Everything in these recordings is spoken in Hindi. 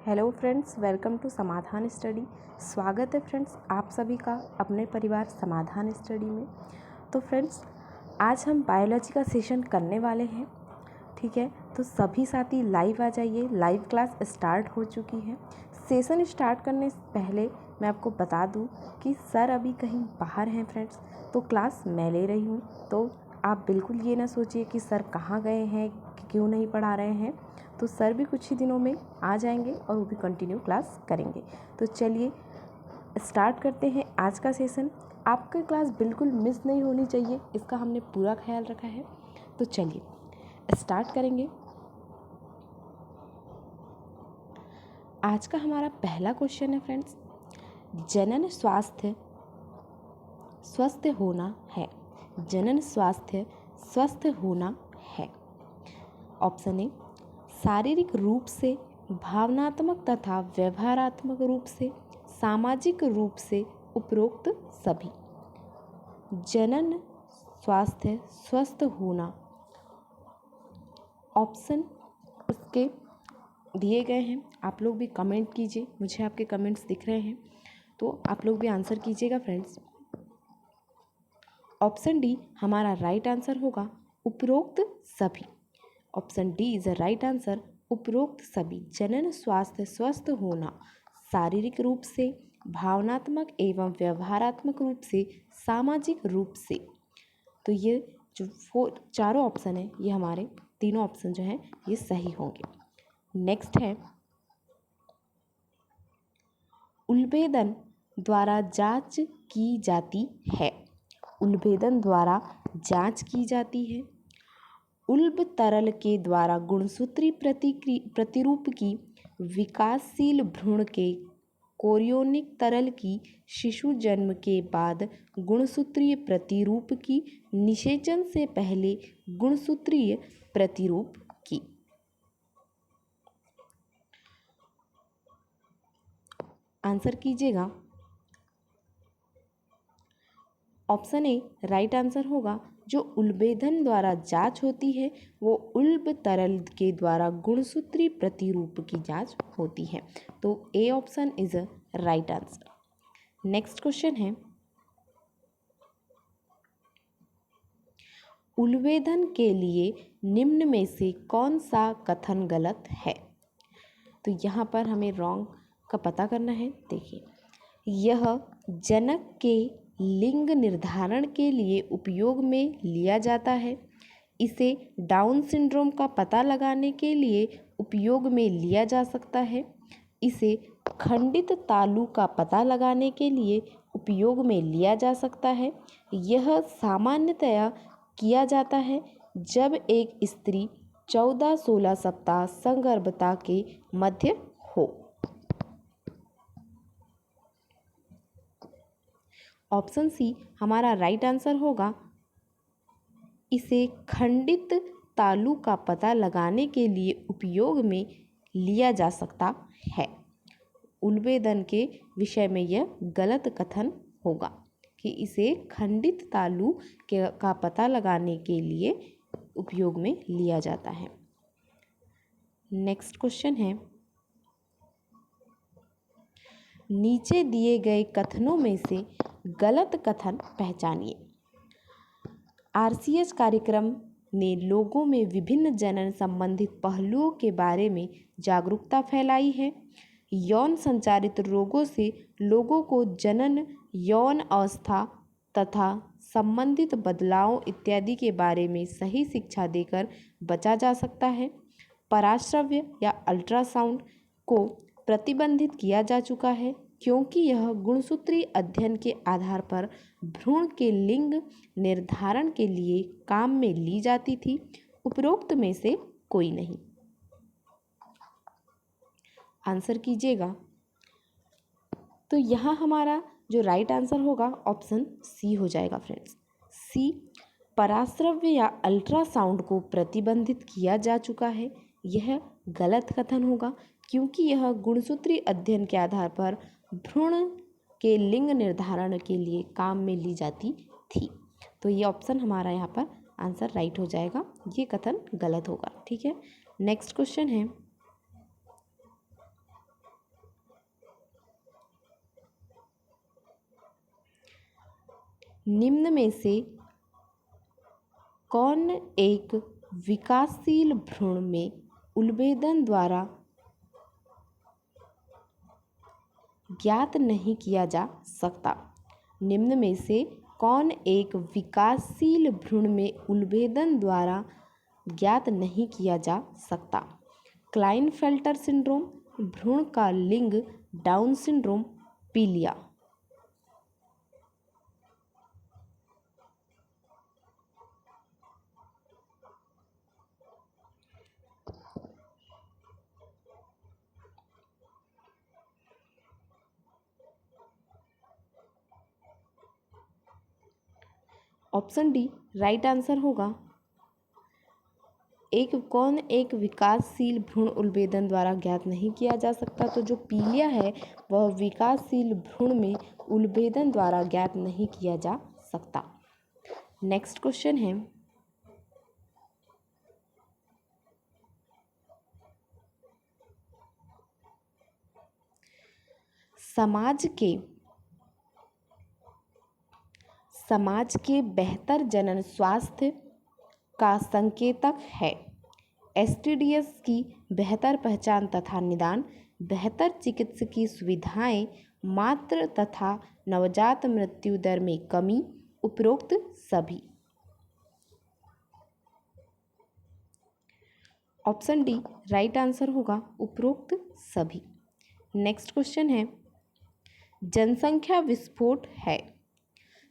हेलो फ्रेंड्स, वेलकम टू समाधान स्टडी। स्वागत है फ्रेंड्स आप सभी का अपने परिवार समाधान स्टडी में। तो फ्रेंड्स आज हम बायोलॉजी का सेशन करने वाले हैं, ठीक है। तो सभी साथी लाइव आ जाइए, लाइव क्लास स्टार्ट हो चुकी है। सेशन स्टार्ट करने से पहले मैं आपको बता दूं कि सर अभी कहीं बाहर हैं फ्रेंड्स, तो क्लास मैं ले रही हूँ। तो आप बिल्कुल ये ना सोचिए कि सर कहाँ गए हैं, क्यों नहीं पढ़ा रहे हैं। तो सर भी कुछ ही दिनों में आ जाएंगे और वो भी कंटिन्यू क्लास करेंगे। तो चलिए स्टार्ट करते हैं आज का सेशन। आपकी क्लास बिल्कुल मिस नहीं होनी चाहिए, इसका हमने पूरा ख्याल रखा है। तो चलिए स्टार्ट करेंगे। आज का हमारा पहला क्वेश्चन है फ्रेंड्स, जनन स्वास्थ्य स्वस्थ होना है। जनन स्वास्थ्य स्वस्थ होना है। ऑप्शन ए शारीरिक रूप से, भावनात्मक तथा व्यवहारात्मक रूप से, सामाजिक रूप से उपरोक्त सभी। जनन स्वास्थ्य स्वस्थ होना, ऑप्शन इसके दिए गए हैं। आप लोग भी कमेंट कीजिए, मुझे आपके कमेंट्स दिख रहे हैं, तो आप लोग भी आंसर कीजिएगा फ्रेंड्स। ऑप्शन डी हमारा राइट आंसर होगा, उपरोक्त सभी। Option D is the right answer, उपरोक्त सभी। जनन स्वास्थ्य स्वस्थ होना शारीरिक रूप से, भावनात्मक एवं व्यवहारात्मक रूप से, सामाजिक रूप से। तो ये जो चारों ऑप्शन है, ये हमारे तीनों ऑप्शन जो हैं ये सही होंगे। नेक्स्ट है, उल्भेदन द्वारा जांच की जाती है। उल्भेदन द्वारा जांच की जाती है। उल्ब तरल के द्वारा गुणसूत्री प्रतिरूप की, विकासशील भ्रूण के कोरियोनिक तरल की, शिशु जन्म के बाद गुणसूत्रीय प्रतिरूप की, निषेचन से पहले गुणसूत्रीय प्रतिरूप की। आंसर कीजिएगा। ऑप्शन ए राइट आंसर होगा। जो उल्भेदन द्वारा जांच होती है वो उल्ब तरल के द्वारा गुणसूत्री प्रतिरूप की जांच होती है। तो A option is a right answer. Next question है, उल्भेदन के लिए निम्न में से कौन सा कथन गलत है। तो यहाँ पर हमें रॉन्ग का पता करना है। देखिए, यह जनक के लिंग निर्धारण के लिए उपयोग में लिया जाता है। इसे डाउन सिंड्रोम का पता लगाने के लिए उपयोग में लिया जा सकता है। इसे खंडित तालु का पता लगाने के लिए उपयोग में लिया जा सकता है। यह सामान्यतया किया जाता है जब एक स्त्री 14-16 सप्ताह संगर्भता के मध्य हो। ऑप्शन सी हमारा राइट आंसर होगा। इसे खंडित तालु का पता लगाने के लिए उपयोग में लिया जा सकता है। उल्भेदन के विषय में यह गलत कथन होगा कि इसे खंडित तालु का पता लगाने के लिए उपयोग में लिया जाता है। नेक्स्ट क्वेश्चन है, नीचे दिए गए कथनों में से गलत कथन पहचानिए। आरसीएच कार्यक्रम ने लोगों में विभिन्न जनन संबंधित पहलुओं के बारे में जागरूकता फैलाई है। यौन संचारित रोगों से लोगों को जनन, यौन अवस्था तथा संबंधित बदलावों इत्यादि के बारे में सही शिक्षा देकर बचा जा सकता है। पराश्रव्य या अल्ट्रासाउंड को प्रतिबंधित किया जा चुका है क्योंकि यह गुणसूत्री अध्ययन के आधार पर भ्रूण के लिंग निर्धारण के लिए काम में ली जाती थी। उपरोक्त में से कोई नहीं। आंसर कीजिएगा। तो यहाँ हमारा जो राइट आंसर होगा ऑप्शन सी हो जाएगा फ्रेंड्स। सी, पराश्रव्य या अल्ट्रासाउंड को प्रतिबंधित किया जा चुका है, यह गलत कथन होगा क्योंकि यह गुणसूत्री अध्ययन के आधार पर भ्रूण के लिंग निर्धारण के लिए काम में ली जाती थी। तो ये ऑप्शन हमारा यहाँ पर आंसर राइट हो जाएगा, ये कथन गलत होगा। ठीक है, नेक्स्ट क्वेश्चन है, निम्न में से कौन एक विकासशील भ्रूण में उल्भेदन द्वारा ज्ञात नहीं किया जा सकता? निम्न में से कौन एक विकासशील भ्रूण में उल्भेदन द्वारा ज्ञात नहीं किया जा सकता? क्लाइनफेल्टर सिंड्रोम, भ्रूण का लिंग, डाउन सिंड्रोम, पीलिया। ऑप्शन डी राइट आंसर होगा। कौन एक विकासशील भ्रूण उल्भेदन द्वारा ज्ञात नहीं किया जा सकता? तो जो पीलिया है वह विकासशील भ्रूण में उल्भेदन द्वारा ज्ञात नहीं किया जा सकता। नेक्स्ट क्वेश्चन है, समाज के बेहतर जनन स्वास्थ्य का संकेतक है। एसटीडीएस की बेहतर पहचान तथा निदान, बेहतर चिकित्सकीय सुविधाएं, मातृ तथा नवजात मृत्यु दर में कमी, उपरोक्त सभी। ऑप्शन डी राइट आंसर होगा, उपरोक्त सभी। नेक्स्ट क्वेश्चन है, जनसंख्या विस्फोट है।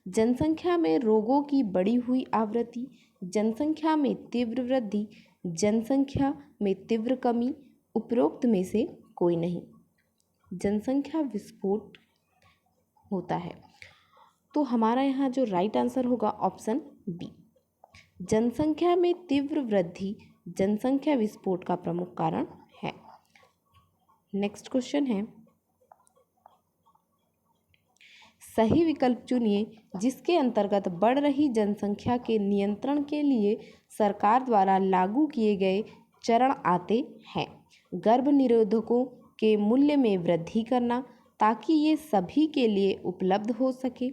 जनसंख्या में रोगों की बढ़ी हुई आवृत्ति, जनसंख्या में तीव्र वृद्धि, जनसंख्या में तीव्र कमी, उपरोक्त में से कोई नहीं। जनसंख्या विस्फोट होता है, तो हमारा यहाँ जो राइट आंसर होगा ऑप्शन बी। जनसंख्या में तीव्र वृद्धि जनसंख्या विस्फोट का प्रमुख कारण है। नेक्स्ट क्वेश्चन है, सही विकल्प चुनिए जिसके अंतर्गत बढ़ रही जनसंख्या के नियंत्रण के लिए सरकार द्वारा लागू किए गए चरण आते हैं। गर्भ निरोधकों के मूल्य में वृद्धि करना ताकि ये सभी के लिए उपलब्ध हो सके,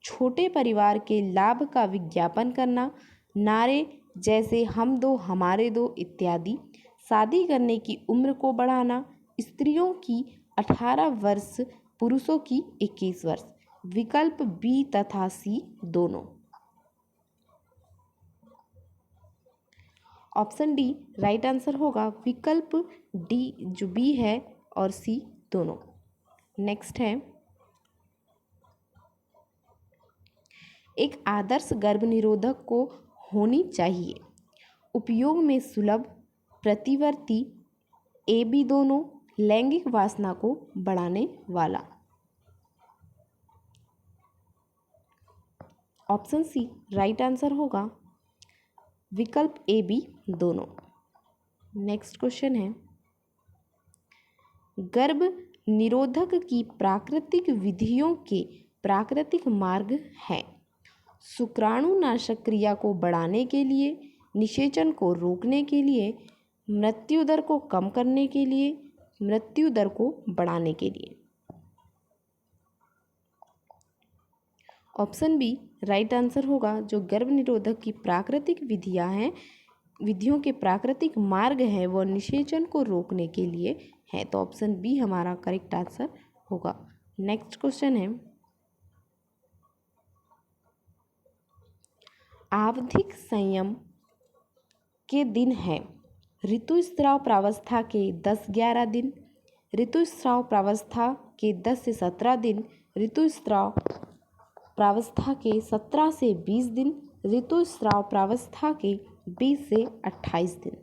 छोटे परिवार के लाभ का विज्ञापन करना, नारे जैसे हम दो हमारे दो इत्यादि, शादी करने की उम्र को बढ़ाना, स्त्रियों की 18 वर्ष पुरुषों की 21 वर्ष। विकल्प बी तथा सी दोनों। ऑप्शन डी राइट आंसर होगा, विकल्प डी जो बी है और सी दोनों। नेक्स्ट है, एक आदर्श गर्भ निरोधक को होनी चाहिए उपयोग में सुलभ, प्रतिवर्ती, ए बी दोनों, लैंगिक वासना को बढ़ाने वाला। ऑप्शन सी राइट आंसर होगा, विकल्प ए बी दोनों। नेक्स्ट क्वेश्चन है, गर्भ निरोधक की प्राकृतिक विधियों के प्राकृतिक मार्ग हैं। शुक्राणुनाशक क्रिया को बढ़ाने के लिए, निषेचन को रोकने के लिए, मृत्यु दर को कम करने के लिए, मृत्यु दर को बढ़ाने के लिए। ऑप्शन बी राइट आंसर होगा, जो गर्भ निरोधक की प्राकृतिक विधियां हैं, विधियों के प्राकृतिक मार्ग हैं वो निषेचन को रोकने के लिए है। तो ऑप्शन बी हमारा करेक्ट आंसर होगा। नेक्स्ट क्वेश्चन है, आवधिक संयम के दिन है ऋतुस्राव प्रावस्था के 10-11 दिन, ऋतुस्राव प्रावस्था के 10 से 17 दिन, ऋतुस्राव प्रावस्था के 17 से 20 दिन, ऋतुस्राव प्रावस्था के 20 से 28 दिन।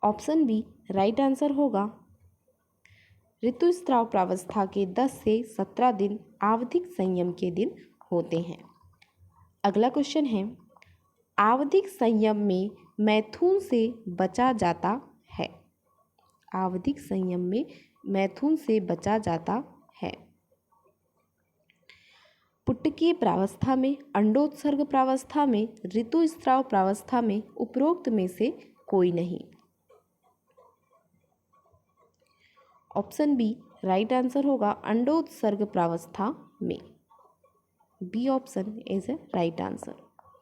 ऑप्शन बी राइट आंसर होगा, ऋतुस्राव प्रावस्था के 10 से 17 दिन आवधिक संयम के दिन होते हैं। अगला क्वेश्चन है, आवधिक संयम में मैथुन से बचा जाता है। आवधिक संयम में मैथुन से बचा जाता है। पुटकीय प्रावस्था में, अंडोत्सर्ग प्रावस्था में, ऋतुस्राव प्रावस्था में, उपरोक्त में से कोई नहीं। ऑप्शन बी राइट आंसर होगा अंडोत्सर्ग प्रावस्था में। B option is a right answer.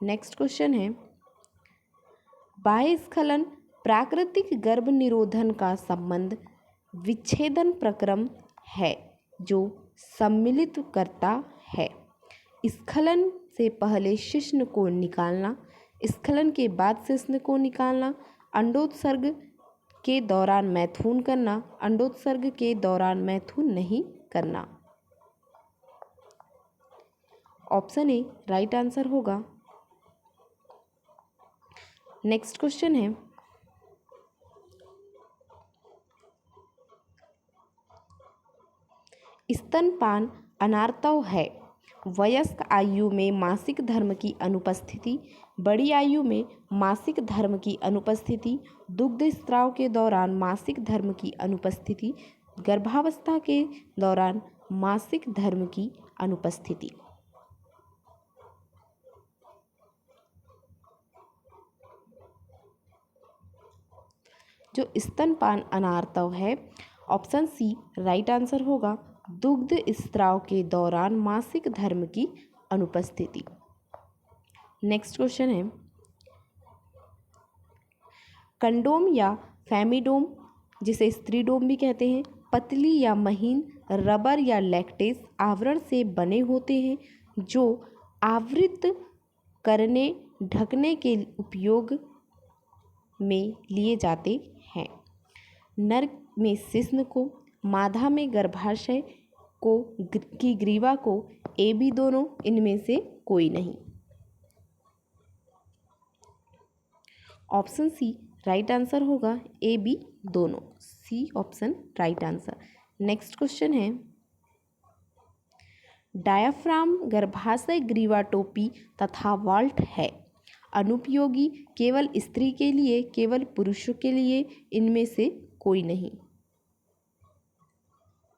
Next question है, बाह्य स्खलन प्राकृतिक गर्भ निरोधन का संबंध विच्छेदन प्रक्रम है जो सम्मिलित करता है। स्खलन से पहले शिश्न को निकालना, स्खलन के बाद शिश्न को निकालना, अंडोत्सर्ग के दौरान मैथुन करना, अंडोत्सर्ग के दौरान मैथुन नहीं करना। ऑप्शन ए राइट आंसर होगा। नेक्स्ट क्वेश्चन है, स्तनपान अनार्तव है। वयस्क आयु में मासिक धर्म की अनुपस्थिति, बड़ी आयु में मासिक धर्म की अनुपस्थिति, दुग्ध स्राव के दौरान मासिक धर्म की अनुपस्थिति, गर्भावस्था के दौरान मासिक धर्म की अनुपस्थिति। जो स्तनपान अनार्तव है, ऑप्शन सी राइट आंसर होगा, दुग्ध स्राव के दौरान मासिक धर्म की अनुपस्थिति। नेक्स्ट क्वेश्चन है, कंडोम या फेमिडोम, जिसे स्त्रीडोम भी कहते हैं, पतली या महीन रबर या लैक्टेस आवरण से बने होते हैं जो आवृत करने ढकने के उपयोग में लिए जाते हैं। नर में शिश्न को, मादा में गर्भाशय को की ग्रीवा को, ए बी दोनों, इनमें से कोई नहीं। ऑप्शन सी राइट आंसर होगा, ए बी दोनों, C option right answer. Next question है, डायाफ्राम गर्भाशय ग्रीवा टोपी तथा वॉल्ट है। अनुपयोगी केवल स्त्री के लिए, केवल पुरुषों के लिए, इनमें से कोई नहीं।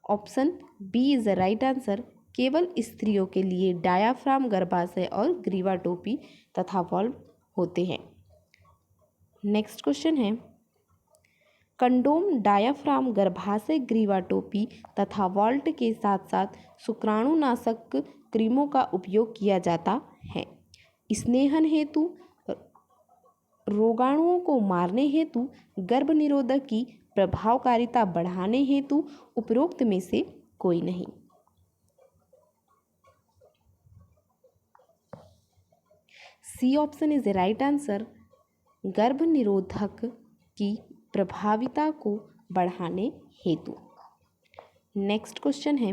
Option B is the right answer, केवल स्त्रियों के लिए डायाफ्राम गर्भाशय और ग्रीवा टोपी तथा वॉल्व होते हैं। नेक्स्ट क्वेश्चन है, कंडोम डायाफ्राम गर्भाशय ग्रीवा टोपी तथा वॉल्ट के साथ साथ शुक्राणुनाशक क्रीमों का उपयोग किया जाता है। स्नेहन हेतु, रोगाणुओं को मारने हेतु, गर्भ निरोधक की प्रभावकारिता बढ़ाने हेतु, उपरोक्त में से कोई नहीं। C option is the right answer, गर्भ निरोधक की प्रभाविता को बढ़ाने हेतु। नेक्स्ट क्वेश्चन है,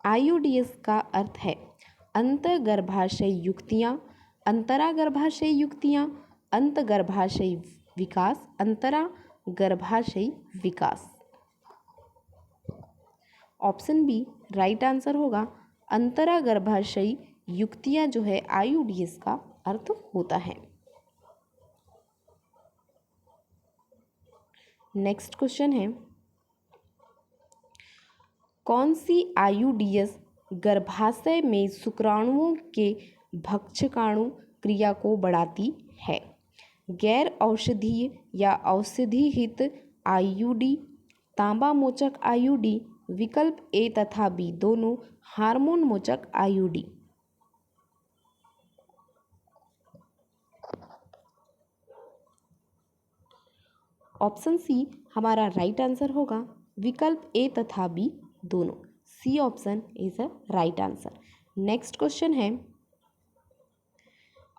आईयूडीएस का अर्थ है अंतर्गर्भाशय युक्तियां, अंतरागर्भाशय युक्तियां, अंतर्गर्भाशय विकास, अंतरागर्भाशय विकास। ऑप्शन बी राइट आंसर होगा, अंतरागर्भाशय युक्तियां जो है आईयूडीएस का अर्थ होता है। नेक्स्ट क्वेश्चन है, कौन सी आईयूडीएस गर्भाशय में शुक्राणुओं के भक्षकाणु क्रिया को बढ़ाती है? गैर औषधीय या औषधिहित आईयूडी, तांबा मोचक आईयूडी, विकल्प ए तथा बी दोनों, हार्मोन मोचक आईयूडी। ऑप्शन सी हमारा राइट आंसर होगा, विकल्प ए तथा बी दोनों, C option is a right answer. Next question है,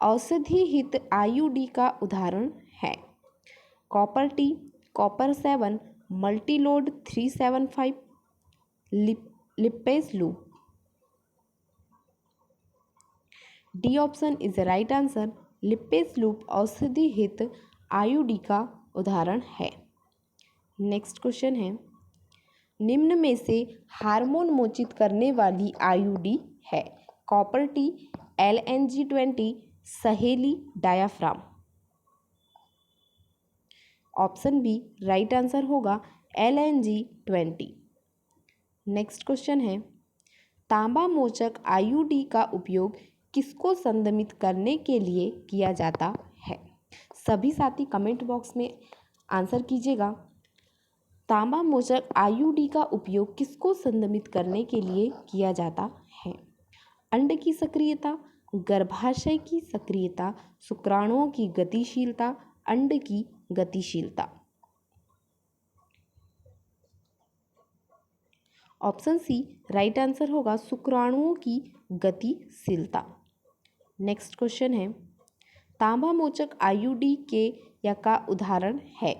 औषधि हित आईयूडी का उदाहरण है? Copper T, copper 7, multiload 375, Lippes loop. D option is the right answer, Lippes loop औषधि हित आईयूडी का उदाहरण है। नेक्स्ट क्वेश्चन है, निम्न में से हार्मोन मोचित करने वाली आईयूडी है? Copper T, LNG-20, Saheli, diaphragm. Option B right answer होगा, LNG-20। नेक्स्ट क्वेश्चन है, तांबा मोचक आईयूडी का उपयोग किसको संदमित करने के लिए किया जाता है? सभी साथी कमेंट बॉक्स में आंसर कीजिएगा। तांबा मोचक आईयूडी का उपयोग किसको संदमित करने के लिए किया जाता है? अंड की सक्रियता, गर्भाशय की सक्रियता, शुक्राणुओं की गतिशीलता, अंड की गतिशीलता। ऑप्शन सी राइट आंसर होगा शुक्राणुओं की गतिशीलता। नेक्स्ट क्वेश्चन है, तांबा मोचक आईयूडी के या का उदाहरण है?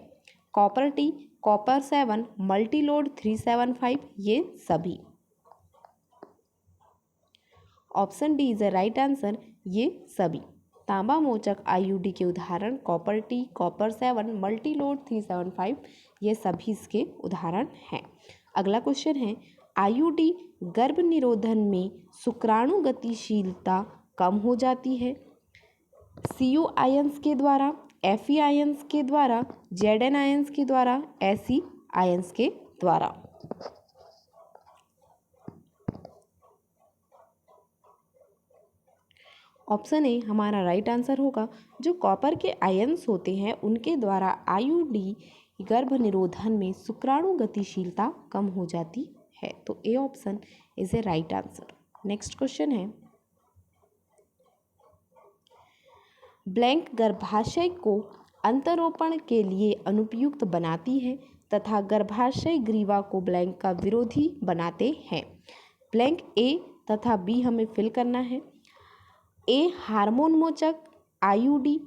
कॉपर टी, कॉपर 7, मल्टीलोड 375, ये सभी। Option D is the right answer, ये सभी। तांबा मोचक आईयूडी के उदाहरण कॉपर टी, कॉपर 7, मल्टीलोड 375, ये सभी इसके उदाहरण हैं। अगला क्वेश्चन है, आईयूडी गर्भ निरोधन में शुक्राणु गतिशीलता कम हो जाती है? सीयू आयंस के द्वारा, एफई आयंस के द्वारा, जेडएन आयंस के द्वारा, एसी आयंस के द्वारा। ऑप्शन ए हमारा राइट आंसर होगा, जो कॉपर के आयंस होते हैं उनके द्वारा आईयूडी गर्भ निरोधन में शुक्राणु गतिशीलता कम हो जाती है। तो A option is a right answer. Next question है, ब्लैंक गर्भाशय को अंतरोपण के लिए अनुपयुक्त बनाती है तथा गर्भाशय ग्रीवा को ब्लैंक का विरोधी बनाते हैं। ब्लैंक ए तथा बी हमें फिल करना है। ए हार्मोन मोचक आईयूडी,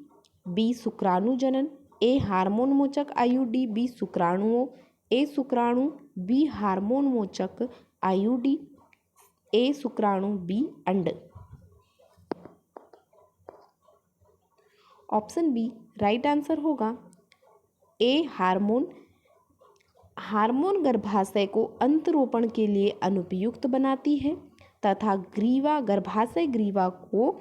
बी शुक्राणु जनन। ए हार्मोन मोचक आईयूडी, बी शुक्राणुओं, ए शुक्राणु, बी हार्मोन मोचक आईयूडी, ए शुक्राणु, बी अंड। ऑप्शन बी राइट आंसर होगा, ए हार्मोन। हार्मोन गर्भाशय को अंतरोपण के लिए अनुपयुक्त बनाती है तथा ग्रीवा गर्भाशय ग्रीवा को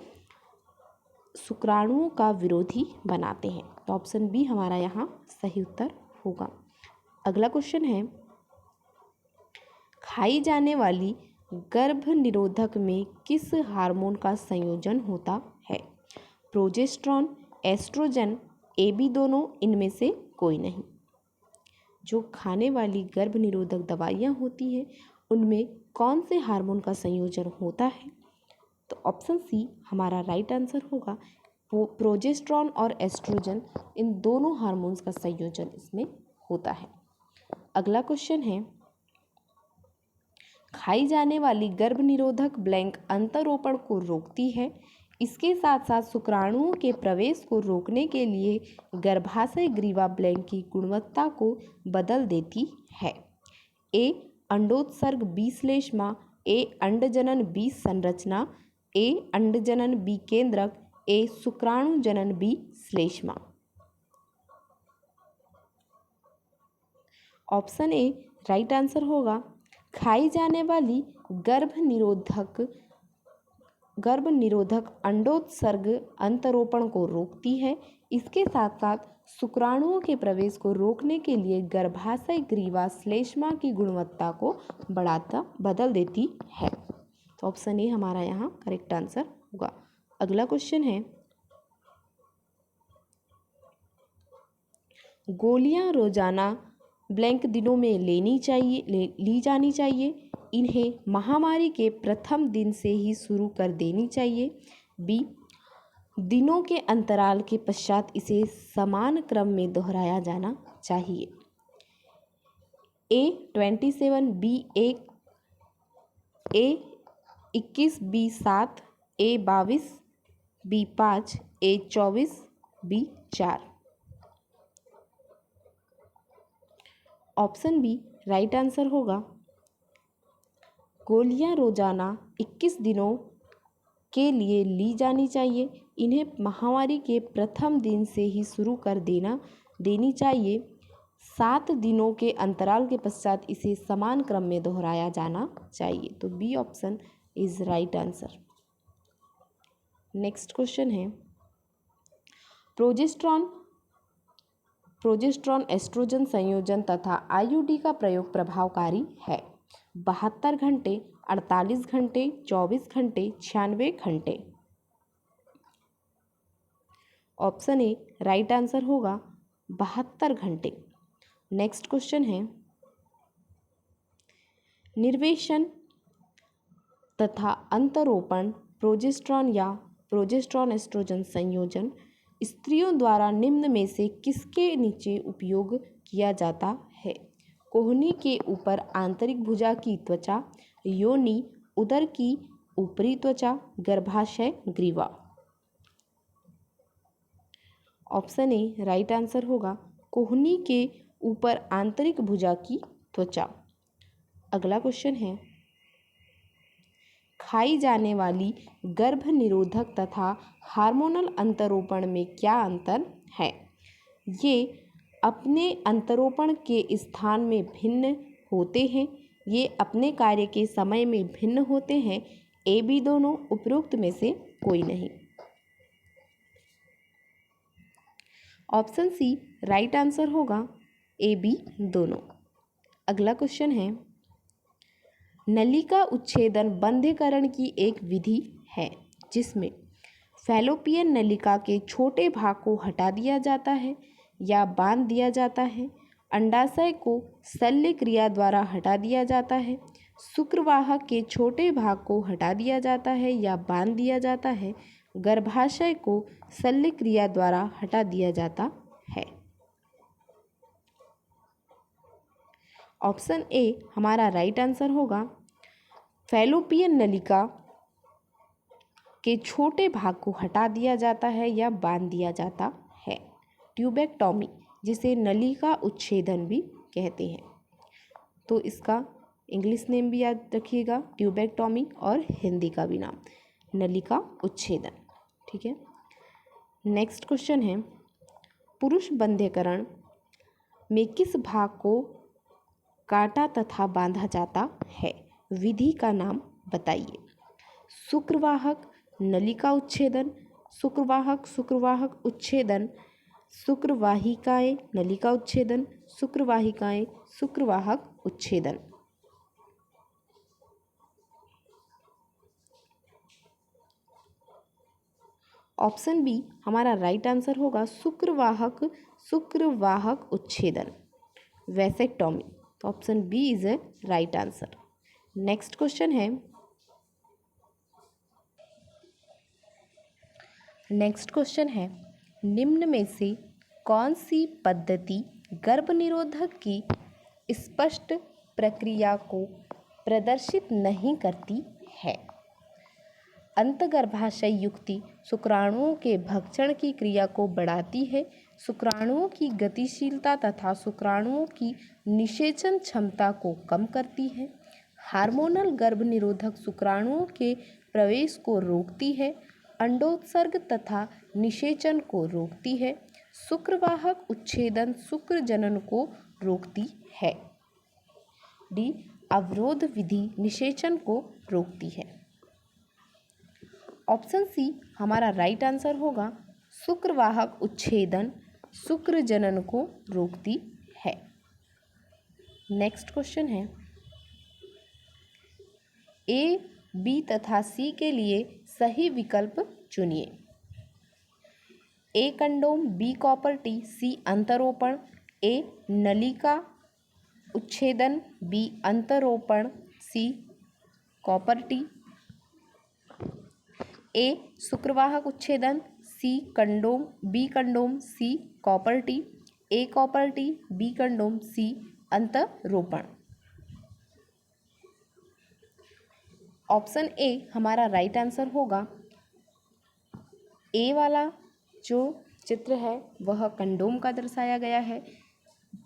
शुक्राणुओं का विरोधी बनाते हैं। तो ऑप्शन बी हमारा यहाँ सही उत्तर होगा। अगला क्वेश्चन है, खाई जाने वाली गर्भ निरोधक में किस हार्मोन का संयोजन होता है? प्रोजेस्टेरॉन, एस्ट्रोजन, ए बी दोनों, इनमें से कोई नहीं। जो खाने वाली गर्भ निरोधक दवाइयाँ होती हैं उनमें कौन से हार्मोन का संयोजन होता है? तो ऑप्शन सी हमारा राइट आंसर होगा, प्रोजेस्टेरॉन और एस्ट्रोजन, इन दोनों हार्मोन्स का संयोजन इसमें होता है। अगला क्वेश्चन है, खाई जाने वाली गर्भ निरोधक ब्लैंक अंतरोपण को रोकती है, इसके साथ साथ शुक्राणुओं के प्रवेश को रोकने के लिए गर्भाशय ग्रीवा ब्लैंक की गुणवत्ता को बदल देती है। ए अंडोत्सर्ग, बी श्लेष्मा, ए अंडजनन, बी संरचना, ए अंडजनन, बी केंद्रक, ए शुक्राणु जनन, बी श्लेष्मा। ऑप्शन ए राइट आंसर होगा, खाई जाने वाली गर्भ निरोधक अंडोत्सर्ग अंतरोपण को रोकती है, इसके साथ साथ शुक्राणुओं के प्रवेश को रोकने के लिए गर्भाशय ग्रीवा श्लेष्मा की गुणवत्ता को बदल देती है। तो ऑप्शन ए हमारा यहाँ करेक्ट आंसर होगा। अगला क्वेश्चन है, गोलियां रोजाना ब्लैंक दिनों में ली जानी चाहिए, इन्हें महामारी के प्रथम दिन से ही शुरू कर देनी चाहिए। बी दिनों के अंतराल के पश्चात इसे समान क्रम में दोहराया जाना चाहिए। A 27, B 1, A 21, B 7, A 22, B 5, A 24, B 4। Option B right answer होगा, गोलियां रोजाना 21 दिनों के लिए ली जानी चाहिए, इन्हें महामारी के प्रथम दिन से ही शुरू कर देनी चाहिए। 7 दिनों के अंतराल के पश्चात इसे समान क्रम में दोहराया जाना चाहिए। तो B option is right answer. Next question है, प्रोजेस्टेरॉन एस्ट्रोजन संयोजन तथा आईयूडी का प्रयोग प्रभावकारी है? 72 घंटे, 48 घंटे, 24 घंटे, 96 घंटे। ऑप्शन ए राइट आंसर होगा 72 घंटे। नेक्स्ट क्वेश्चन है, निर्वेशन तथा अंतरोपण प्रोजेस्टेरॉन या प्रोजेस्टेरॉन एस्ट्रोजन संयोजन स्त्रियों द्वारा निम्न में से किसके नीचे उपयोग किया जाता है? कोहनी के ऊपर आंतरिक भुजा की त्वचा, योनि, उदर की ऊपरी त्वचा, गर्भाशय, ग्रीवा। ऑप्शन ए राइट आंसर होगा कोहनी के ऊपर आंतरिक भुजा की त्वचा। अगला क्वेश्चन है, खाई जाने वाली गर्भ निरोधक तथा हार्मोनल अंतरोपण में क्या अंतर है? ये अपने अंतरोपण के स्थान में भिन्न होते हैं, ये अपने कार्य के समय में भिन्न होते हैं, ए बी दोनों, उपरोक्त में से कोई नहीं। ऑप्शन सी राइट आंसर होगा ए बी दोनों। अगला क्वेश्चन है, नलिका उच्छेदन बंध्यकरण की एक विधि है जिसमें फैलोपियन नलिका के छोटे भाग को हटा दिया जाता है या बांध दिया जाता है, अंडाशय को शल्य क्रिया द्वारा हटा दिया जाता है, शुक्रवाहक के छोटे भाग को हटा दिया जाता है या बांध दिया जाता है, गर्भाशय को शल्य क्रिया द्वारा हटा दिया जाता है। ऑप्शन ए हमारा राइट आंसर होगा फैलोपियन नलिका के छोटे भाग को हटा दिया जाता है या बांध दिया जाता है। ट्यूबेक्टॉमी, जिसे नलिका उच्छेदन भी कहते हैं, तो इसका इंग्लिश नेम भी याद रखिएगा, ट्यूबेक्टॉमी, और हिंदी का भी नाम नलिका उच्छेदन। ठीक है। नेक्स्ट क्वेश्चन है, पुरुष बंध्यकरण में किस भाग को काटा तथा बांधा जाता है? विधि का नाम बताइए। शुक्रवाहक, नलिका उच्छेदन, शुक्रवाहक, शुक्रवाहक उच्छेदन, शुक्रवाहिकाएं, नलिका उच्छेदन, शुक्रवाहिकाएं, शुक्रवाहक उच्छेदन। ऑप्शन बी हमारा राइट आंसर होगा शुक्रवाहक, शुक्रवाहक उच्छेदन, वैसेक्टॉमी। तो option B is a right answer. Next question है, निम्न में से कौन सी पद्धति गर्भनिरोधक की स्पष्ट प्रक्रिया को प्रदर्शित नहीं करती है? अंतर्गर्भाशय युक्ति शुक्राणुओं के भक्षण की क्रिया को बढ़ाती है, शुक्राणुओं की गतिशीलता तथा शुक्राणुओं की निषेचन क्षमता को कम करती है, हार्मोनल गर्भनिरोधक शुक्राणुओं के प्रवेश को रोकती है, अंडोत्सर्ग तथा निषेचन को रोकती है, शुक्रवाहक उच्छेदन शुक्र जनन को रोकती है। डी अवरोध विधि निषेचन को रोकती है। ऑप्शन सी हमारा राइट आंसर होगा शुक्रवाहक उच्छेदन शुक्र जनन को रोकती है। नेक्स्ट क्वेश्चन है, ए, बी तथा सी के लिए सही विकल्प चुनिए। A condom, B copper T, C अंतरोपण, ए नलिका उच्छेदन, बी अंतरोपण, सी कॉपर टी। ए शुक्रवाहक उच्छेदन, C condom, B condom, C copper T, A copper T, B condom, C अंतरोपण। ऑप्शन ए हमारा राइट आंसर होगा, ए वाला जो चित्र है वह कंडोम का दर्शाया गया है,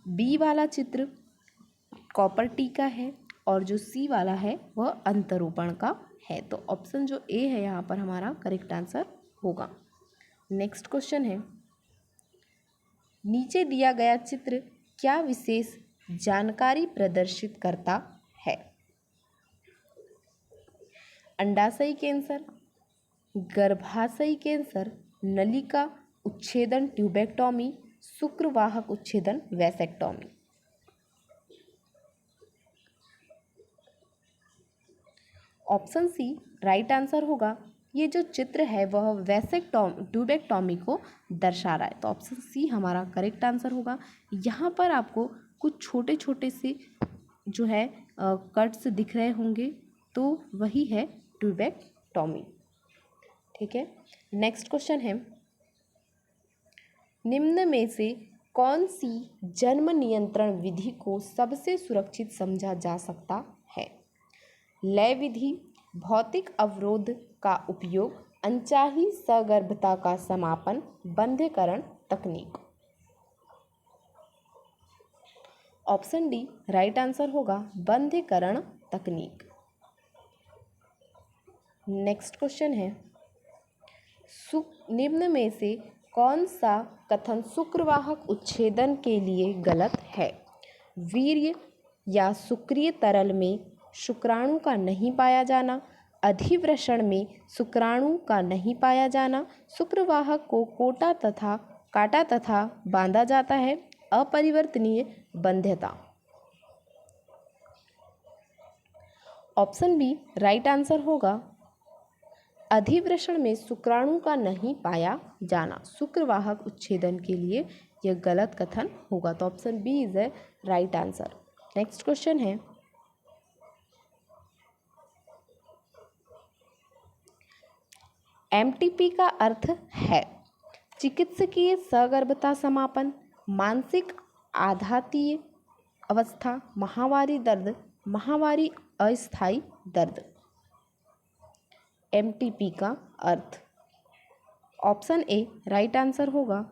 बी वाला चित्र कॉपर टी का है, और जो सी वाला है वह अंतरोपण का है। तो ऑप्शन जो ए है यहाँ पर हमारा करेक्ट आंसर होगा। नेक्स्ट क्वेश्चन है, नीचे दिया गया चित्र क्या विशेष जानकारी प्रदर्शित करता है? अंडाशयी कैंसर, गर्भाशयी कैंसर, नलिका उच्छेदन ट्यूबेक्टॉमी, शुक्रवाहक उच्छेदन vasectomy. Option C right answer होगा, ये जो चित्र है वह ट्यूबेक्टॉमी को दर्शा रहा है। तो ऑप्शन सी हमारा करेक्ट आंसर होगा। यहाँ पर आपको कुछ छोटे छोटे से जो है कट्स दिख रहे होंगे, तो वही है ट्यूबेक्टॉमी। ठीक है, नेक्स्ट क्वेश्चन है, निम्न में से कौन सी जन्म नियंत्रण विधि को सबसे सुरक्षित समझा जा सकता है? लय विधि, भौतिक अवरोध का उपयोग, अनचाही सगर्भता का समापन, बंध्यकरण तकनीक। ऑप्शन डी राइट आंसर होगा, बंध्यकरण तकनीक। नेक्स्ट क्वेश्चन है, निम्न में से कौन सा कथन शुक्रवाहक उच्छेदन के लिए गलत है? वीर्य या शुक्रिय तरल में शुक्राणु का नहीं पाया जाना, अधिवृषण में शुक्राणु का नहीं पाया जाना, शुक्रवाहक को काटा तथा बांधा जाता है, अपरिवर्तनीय बंध्यता। ऑप्शन बी राइट आंसर होगा, अधिवृषण में शुक्राणु का नहीं पाया जाना। शुक्रवाहक उच्छेदन के लिए यह गलत कथन होगा, तो option B is a right answer. Next question है, एमटीपी का अर्थ है चिकित्सकीय सगर्भता समापन, मानसिक आघातीय अवस्था, माहवारी दर्द, माहवारी अस्थायी दर्द। एमटीपी का अर्थ, ऑप्शन ए राइट आंसर होगा,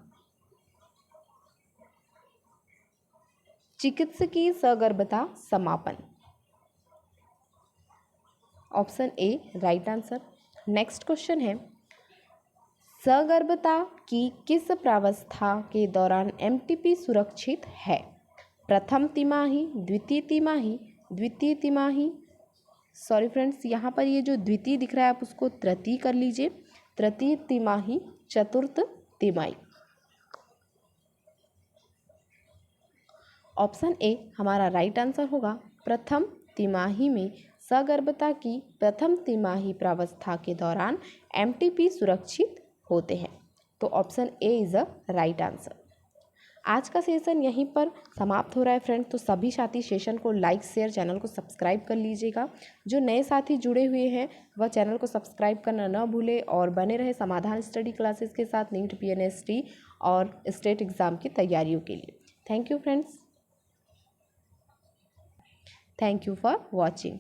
चिकित्सकीय सगर्भता समापन। Option A right answer. Next question है, सगर्भता की किस प्रावस्था के दौरान एमटीपी सुरक्षित है? प्रथम तिमाही, द्वितीय तिमाही, सॉरी फ्रेंड्स, यहाँ पर ये जो द्वितीय दिख रहा है आप उसको तृतीय कर लीजिए, तृतीय तिमाही, चतुर्थ तिमाही। ऑप्शन ए हमारा राइट आंसर होगा, प्रथम तिमाही में सगर्भता की प्रथम तिमाही प्रावस्था के दौरान एमटीपी सुरक्षित होते हैं, तो option A is a right answer. आज का सेशन यहीं पर समाप्त हो रहा है फ्रेंड, तो सभी साथी सेशन को लाइक शेयर चैनल को सब्सक्राइब कर लीजिएगा। जो नए साथी जुड़े हुए हैं वह चैनल को सब्सक्राइब करना न भूले और बने रहे समाधान स्टडी क्लासेस के साथ नीट PNST और स्टेट एग्ज़ाम की तैयारियों के लिए। Thank you friends, thank you for watching.